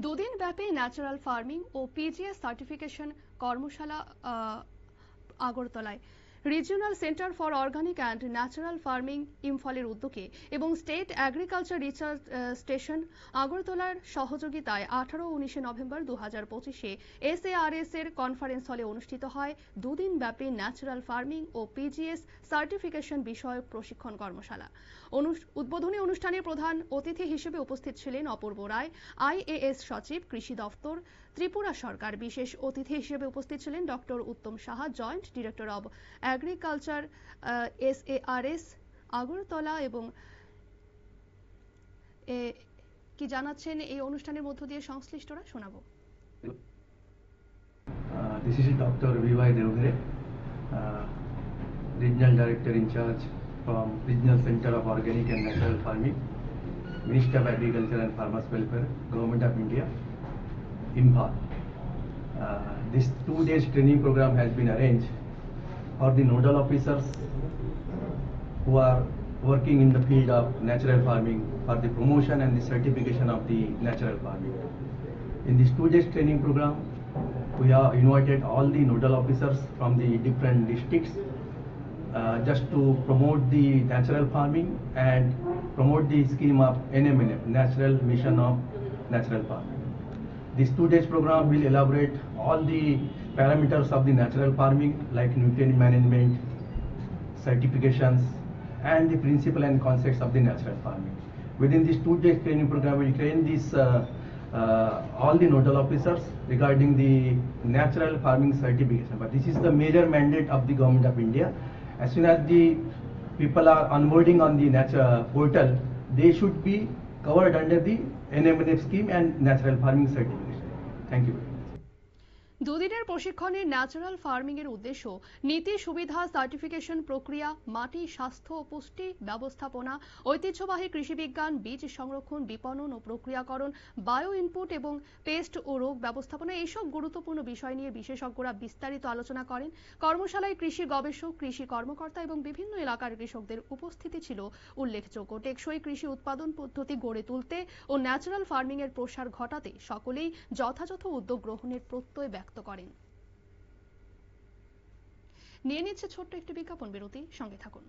দুদিন ব্যাপী natural farming ও পিজিএস সার্টিফিকেশন কর্মশালা আগরতলায় regional centre for organic and natural farming ইম্ফলের উদ্যোগে এবং স্টেট এগ্রিকালচার রিসার্চ স্টেশন আগরতলার সহযোগিতায় 18 ও 19 নভেম্বর 2025-এ SARS এর কনফারেন্স হলে অনুষ্ঠিত হয় দুদিন ব্যাপী ন্যাচারাল ফার্মিং ও পিজিএস সার্টিফিকেশন বিষয়ক প্রশিক্ষণ কর্মশালা। উদ্বোধনী অনুষ্ঠানে প্রধান অতিথি হিসেবে উপস্থিত ছিলেন অপূর্ব রায়, IAS সচিব, কৃষি দফতর, ত্রিপুরা সরকার। বিশেষ অতিথি হিসেবে উপস্থিত ছিলেন doctor Uttam Saha, joint director of agriculture, SARS Agartala. এবং কি জানাচ্ছেন এই অনুষ্ঠানের মধ্য দিয়ে সংশ্লিষ্টরা, শোনাবো। This is Dr. V.Y. Devgare, Regional Director in charge from Regional Center of Organic and Natural Farming, Ministry of Agriculture and Farmers Welfare, Government of India, Imphal. This 2 days training program has been arranged for the nodal officers who are working in the field of natural farming for the promotion and the certification of the natural farming. In this 2 days training program, we have invited all the nodal officers from the different districts just to promote the natural farming and promote the scheme of NMNF, National Mission of Natural Farming. This 2 days program will elaborate all the parameters of the natural farming like nutrient management, certifications, and the principle and concepts of the natural farming. Within this 2 days training program, we will train all the nodal officers regarding the natural farming certification. But this is the major mandate of the Government of India. As soon as the people are onboarding on the portal, they should be covered under the NMNF scheme and natural farming certification. Thank you. দুদিনের প্রশিক্ষণে natural farming এর উদ্দেশ্য নীতি, সুবিধা, certification প্রক্রিয়া, মাটি, স্বাস্থ্য ও পুষ্টি ব্যবস্থাপনা, ঐতিহ্যবাহী কৃষি বিজ্ঞান, বীজ সংরক্ষণ, বিপণন ও প্রক্রিয়াকরণ, বায়ো ইনপুট এবং পেস্ট ও রোগ ব্যবস্থাপনা, এইসব গুরুত্বপূর্ণ বিষয় নিয়ে বিশেষজ্ঞরা বিস্তারিত আলোচনা করেন। কর্মশালায় কৃষি গবেষক, কৃষি কর্মকর্তা এবং বিভিন্ন এলাকার কৃষকদের উপস্থিতি ছিল উল্লেখযোগ্য। টেকসই কৃষি উৎপাদন পদ্ধতি গড়ে তুলতে ও ন্যাচারাল ফার্মিং এর প্রসার ঘটাতে সকলেই যথাযথ উদ্যোগ গ্রহণের প্রত্যয় ব্যক্ত করেন। নিয়ে নিচ্ছে ছোট্ট একটি বিজ্ঞাপন বিরতি, সঙ্গে থাকুন।